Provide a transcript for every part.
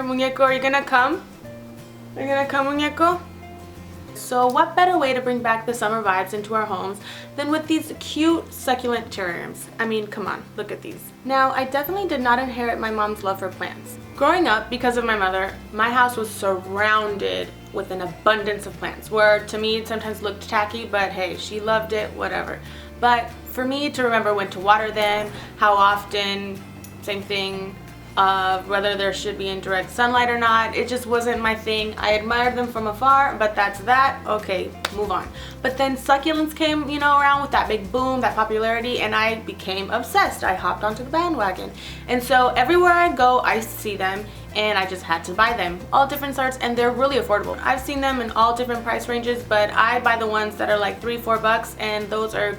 Muñeco, are you gonna come? Are you gonna come, Muñeco? So what better way to bring back the summer vibes into our homes than with these cute succulent terrariums? I mean, come on, look at these. Now, I definitely did not inherit my mom's love for plants. Growing up, because of my mother, my house was surrounded with an abundance of plants, where to me it sometimes looked tacky, but hey, she loved it, whatever. But for me to remember when to water them, how often, same thing, whether there should be in direct sunlight or not, it just wasn't my thing. I admired them from afar, but that's that. Okay, move on. But then succulents came, you know, around with that big boom, that popularity, and I became obsessed. I hopped onto the bandwagon. And so everywhere I go, I see them, and I just had to buy them. All different sorts, and they're really affordable. I've seen them in all different price ranges, but I buy the ones that are like $3-4, and those are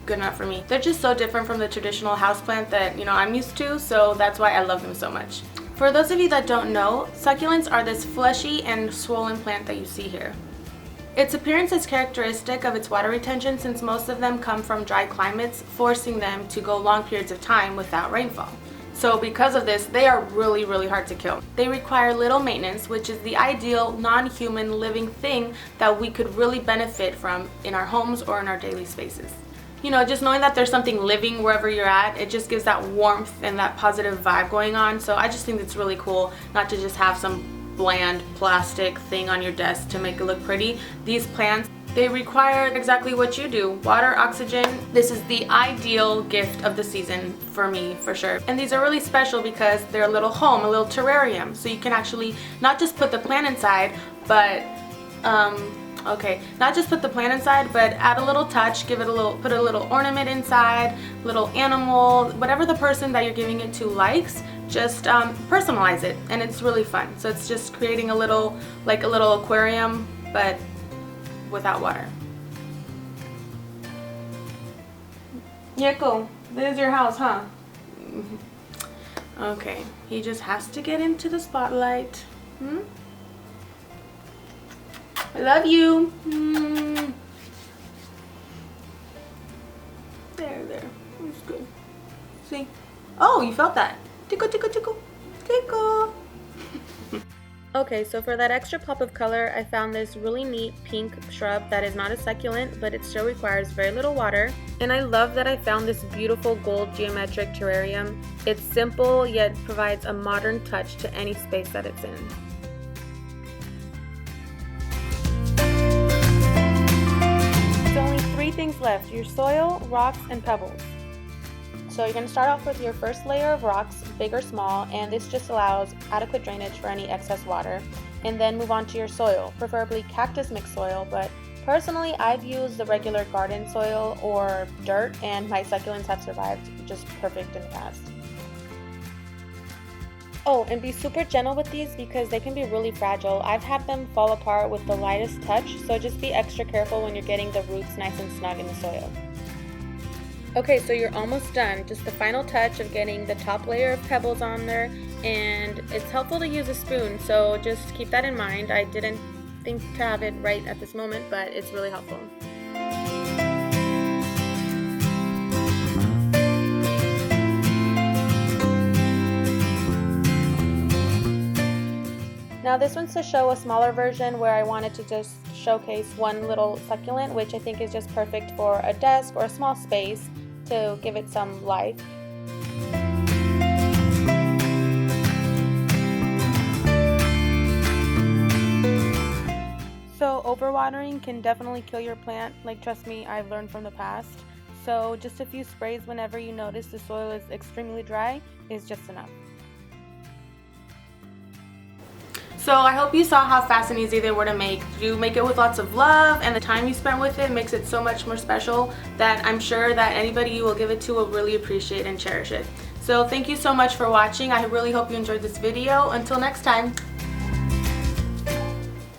good enough for me. They're just so different from the traditional houseplant that, you know, I'm used to, so that's why I love them so much. For those of you that don't know, succulents are this fleshy and swollen plant that you see here. Its appearance is characteristic of its water retention, since most of them come from dry climates, forcing them to go long periods of time without rainfall. So because of this, they are really hard to kill. They require little maintenance, which is the ideal non-human living thing that we could really benefit from in our homes or in our daily spaces. You know, just knowing that there's something living wherever you're at, it just gives that warmth and that positive vibe going on. So I just think it's really cool not to just have some bland plastic thing on your desk to make it look pretty. These plants, they require exactly what you do: water, oxygen. This is the ideal gift of the season for me, for sure. And these are really special because they're a little home, a little terrarium. So you can actually not just put the plant inside, but not just put the plant inside, but add a little touch, give it a little, put a little ornament inside, little animal, whatever the person that you're giving it to likes, just personalize it, and it's really fun. So it's just creating a little, like a little aquarium, but without water. Yeko, this is your house, huh? Okay, he just has to get into the spotlight. I love you. There. That's good. See? Oh, you felt that. Tickle, tickle, tickle, tickle. Okay, so for that extra pop of color, I found this really neat pink shrub that is not a succulent, but it still requires very little water. And I love that I found this beautiful gold geometric terrarium. It's simple, yet provides a modern touch to any space that it's in. Things left: your soil, rocks, and pebbles. So you're going to start off with your first layer of rocks, big or small, and this just allows adequate drainage for any excess water. And then move on to your soil, preferably cactus mix soil, but personally I've used the regular garden soil or dirt, and my succulents have survived just perfect in the past. Oh, and be super gentle with these because they can be really fragile. I've had them fall apart with the lightest touch, so just be extra careful when you're getting the roots nice and snug in the soil. Okay, so you're almost done. Just the final touch of getting the top layer of pebbles on there, and it's helpful to use a spoon, so just keep that in mind. I didn't think to have it right at this moment, but it's really helpful. Now this one's to show a smaller version where I wanted to just showcase one little succulent, which I think is just perfect for a desk or a small space to give it some life. So overwatering can definitely kill your plant, like trust me, I've learned from the past. So just a few sprays whenever you notice the soil is extremely dry is just enough. So I hope you saw how fast and easy they were to make. You make it with lots of love, and the time you spent with it makes it so much more special that I'm sure that anybody you will give it to will really appreciate and cherish it. So thank you so much for watching. I really hope you enjoyed this video. Until next time.